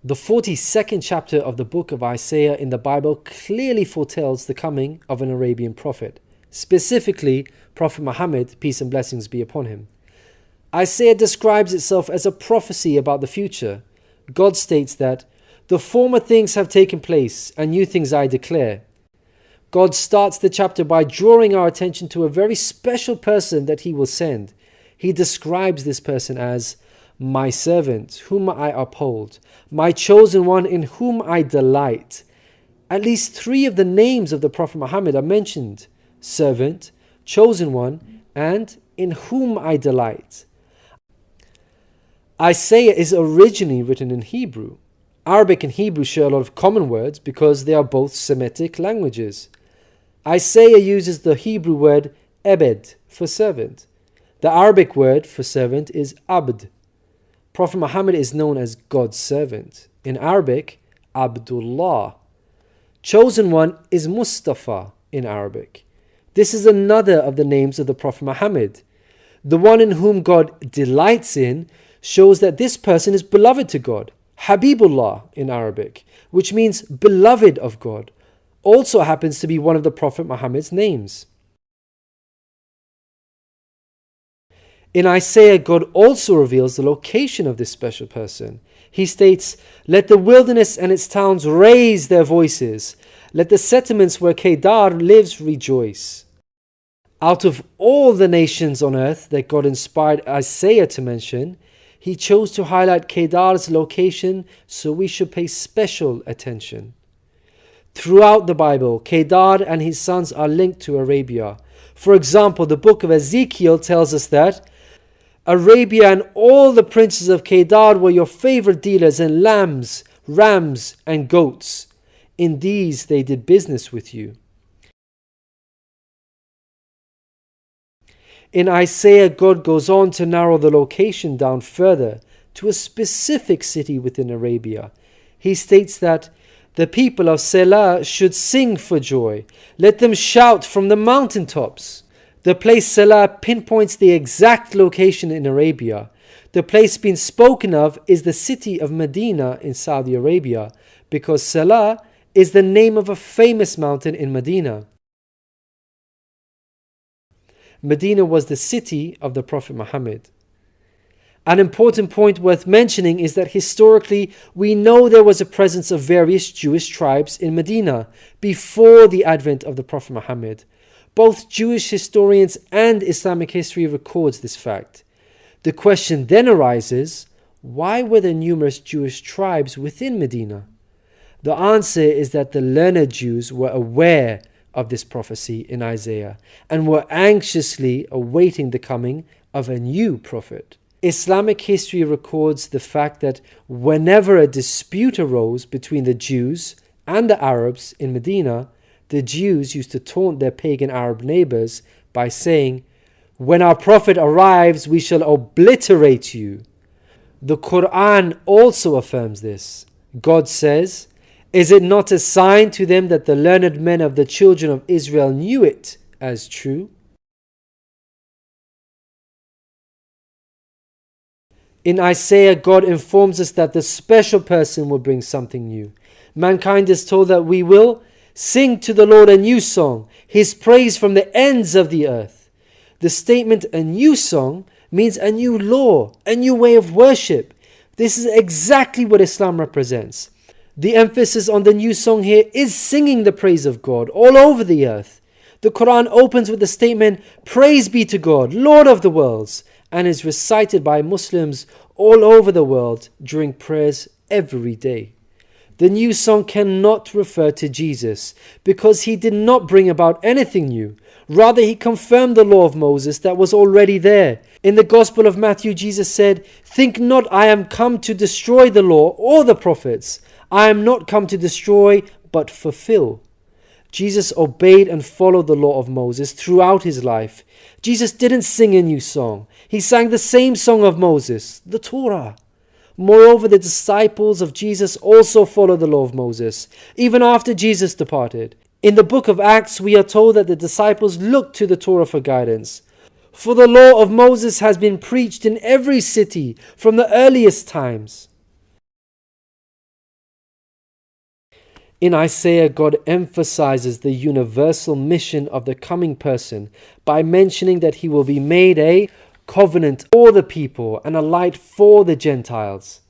The 42nd chapter of the book of Isaiah in the Bible clearly foretells the coming of an Arabian prophet, specifically Prophet Muhammad, peace and blessings be upon him. Isaiah describes itself as a prophecy about the future. God states that, "The former things have taken place, and new things I declare." God starts the chapter by drawing our attention to a very special person that he will send. He describes this person as my servant, whom I uphold, my chosen one in whom I delight. At least 3 of the names of the Prophet Muhammad are mentioned: servant, chosen one, and in whom I delight. Isaiah is originally written in Hebrew. Arabic and Hebrew share a lot of common words because they are both Semitic languages. Isaiah uses the Hebrew word ebed for servant. The Arabic word for servant is abd. Prophet Muhammad is known as God's servant. In Arabic, Abdullah. Chosen one is Mustafa in Arabic. This is another of the names of the Prophet Muhammad. The one in whom God delights in shows that this person is beloved to God. Habibullah in Arabic, which means beloved of God, also happens to be one of the Prophet Muhammad's names. In Isaiah, God also reveals the location of this special person. He states, "Let the wilderness and its towns raise their voices. Let the settlements where Kedar lives rejoice." Out of all the nations on earth that God inspired Isaiah to mention, he chose to highlight Kedar's location, so we should pay special attention. Throughout the Bible, Kedar and his sons are linked to Arabia. For example, the book of Ezekiel tells us that Arabia and all the princes of Kedar were your favorite dealers in lambs, rams, and goats. In these they did business with you. In Isaiah, God goes on to narrow the location down further to a specific city within Arabia. He states that the people of Selah should sing for joy. Let them shout from the mountaintops. The place Selah pinpoints the exact location in Arabia. The place being spoken of is the city of Medina in Saudi Arabia, because Selah is the name of a famous mountain in Medina. Medina was the city of the Prophet Muhammad. An important point worth mentioning is that historically we know there was a presence of various Jewish tribes in Medina before the advent of the Prophet Muhammad. Both Jewish historians and Islamic history records this fact. The question then arises, why were there numerous Jewish tribes within Medina? The answer is that the learned Jews were aware of this prophecy in Isaiah and were anxiously awaiting the coming of a new prophet. Islamic history records the fact that whenever a dispute arose between the Jews and the Arabs in Medina, the Jews used to taunt their pagan Arab neighbors by saying, "When our prophet arrives, we shall obliterate you." The Quran also affirms this. God says, "Is it not a sign to them that the learned men of the children of Israel knew it as true?" In Isaiah, God informs us that the special person will bring something new. Mankind is told that we will sing to the Lord a new song, His praise from the ends of the earth. The statement "a new song" means a new law, a new way of worship. This is exactly what Islam represents. The emphasis on the new song here is singing the praise of God all over the earth. The Quran opens with the statement, "Praise be to God, Lord of the worlds," and is recited by Muslims all over the world during prayers every day. The new song cannot refer to Jesus because he did not bring about anything new. Rather, he confirmed the law of Moses that was already there. In the Gospel of Matthew, Jesus said, "Think not I am come to destroy the law or the prophets. I am not come to destroy, but fulfill." Jesus obeyed and followed the law of Moses throughout his life. Jesus didn't sing a new song. He sang the same song of Moses, the Torah. Moreover, the disciples of Jesus also followed the law of Moses, even after Jesus departed. In the book of Acts, we are told that the disciples looked to the Torah for guidance. For the law of Moses has been preached in every city from the earliest times. In Isaiah, God emphasizes the universal mission of the coming person by mentioning that he will be made a covenant for the people and a light for the Gentiles.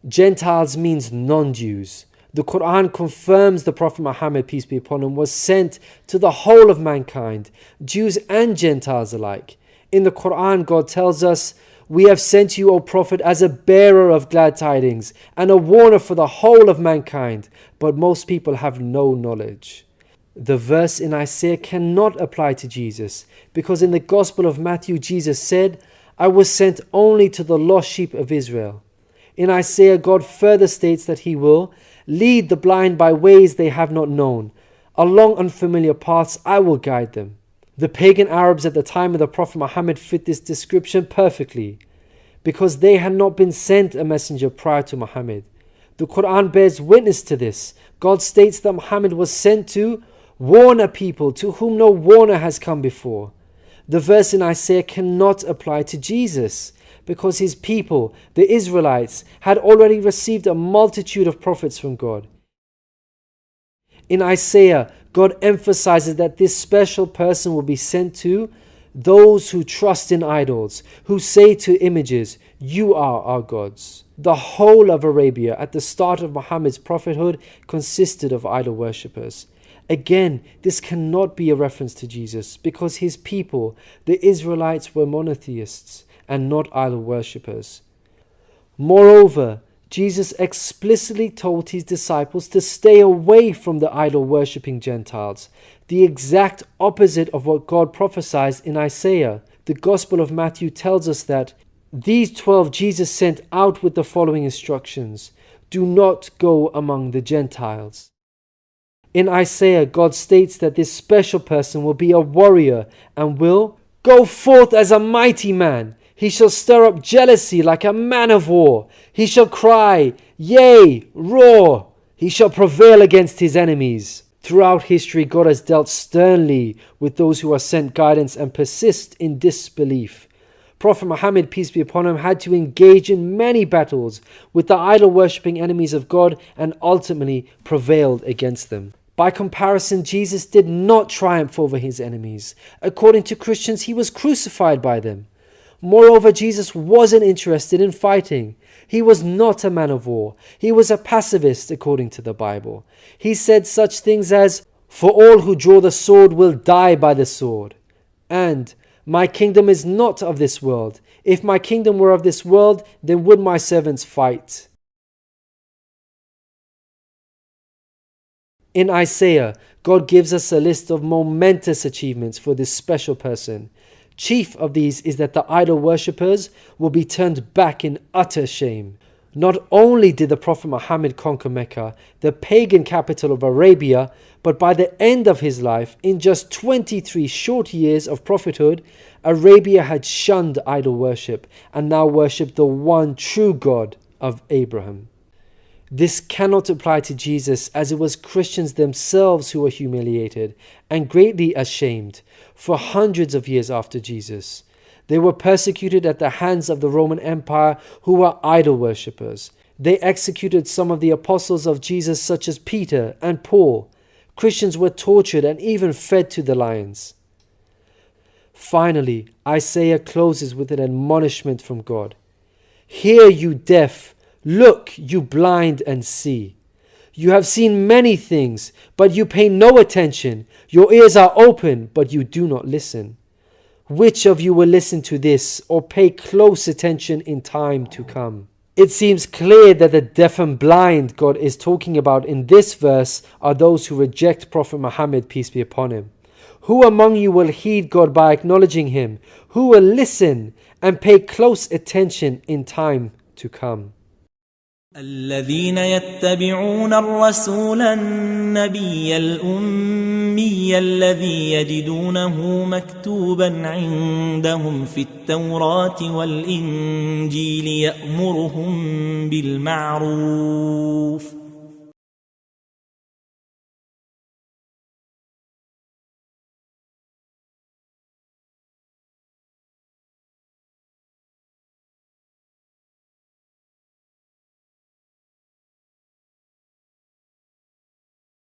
Gentiles means non-Jews. The Quran confirms the Prophet Muhammad, peace be upon him, was sent to the whole of mankind, Jews and Gentiles alike. In the Quran, God tells us, "We have sent you, O Prophet, as a bearer of glad tidings and a warner for the whole of mankind, but most people have no knowledge." The verse in Isaiah cannot apply to Jesus, because in the Gospel of Matthew, Jesus said, "I was sent only to the lost sheep of Israel." In Isaiah, God further states that he will lead the blind by ways they have not known. Along unfamiliar paths I will guide them. The pagan Arabs at the time of the Prophet Muhammad fit this description perfectly, because they had not been sent a messenger prior to Muhammad. The Quran bears witness to this. God states that Muhammad was sent to warn a people to whom no warner has come before. The verse in Isaiah cannot apply to Jesus, because his people, the Israelites, had already received a multitude of prophets from God. In Isaiah, God emphasizes that this special person will be sent to those who trust in idols, who say to images, "You are our gods." The whole of Arabia at the start of Muhammad's prophethood consisted of idol worshippers. Again, this cannot be a reference to Jesus, because his people, the Israelites, were monotheists and not idol worshippers. Moreover, Jesus explicitly told his disciples to stay away from the idol worshipping Gentiles, the exact opposite of what God prophesied in Isaiah. The Gospel of Matthew tells us that these 12 Jesus sent out with the following instructions: "Do not go among the Gentiles." In Isaiah, God states that this special person will be a warrior and will go forth as a mighty man. He shall stir up jealousy like a man of war. He shall cry, yea, roar. He shall prevail against his enemies. Throughout history, God has dealt sternly with those who are sent guidance and persist in disbelief. Prophet Muhammad, peace be upon him, had to engage in many battles with the idol-worshipping enemies of God and ultimately prevailed against them. By comparison, Jesus did not triumph over his enemies. According to Christians, he was crucified by them. Moreover, Jesus wasn't interested in fighting. He was not a man of war. He was a pacifist, according to the Bible. He said such things as, "For all who draw the sword will die by the sword," and "My kingdom is not of this world. If my kingdom were of this world, then would my servants fight." In Isaiah, God gives us a list of momentous achievements for this special person. Chief of these is that the idol worshippers will be turned back in utter shame. Not only did the Prophet Muhammad conquer Mecca, the pagan capital of Arabia, but by the end of his life, in just 23 short years of prophethood, Arabia had shunned idol worship and now worshipped the one true God of Abraham. This cannot apply to Jesus, as it was Christians themselves who were humiliated and greatly ashamed for hundreds of years after Jesus. They were persecuted at the hands of the Roman Empire, who were idol worshippers. They executed some of the apostles of Jesus, such as Peter and Paul. Christians were tortured and even fed to the lions. Finally, Isaiah closes with an admonishment from God. "Hear, you deaf. Look, you blind, and see. You have seen many things, but you pay no attention. Your ears are open, but you do not listen. Which of you will listen to this or pay close attention in time to come?" It seems clear that the deaf and blind God is talking about in this verse are those who reject Prophet Muhammad, peace be upon him. Who among you will heed God by acknowledging him? Who will listen and pay close attention in time to come? الذين يتبعون الرسول النبي الأمي الذي يجدونه مكتوبا عندهم في التوراة والإنجيل يأمرهم بالمعروف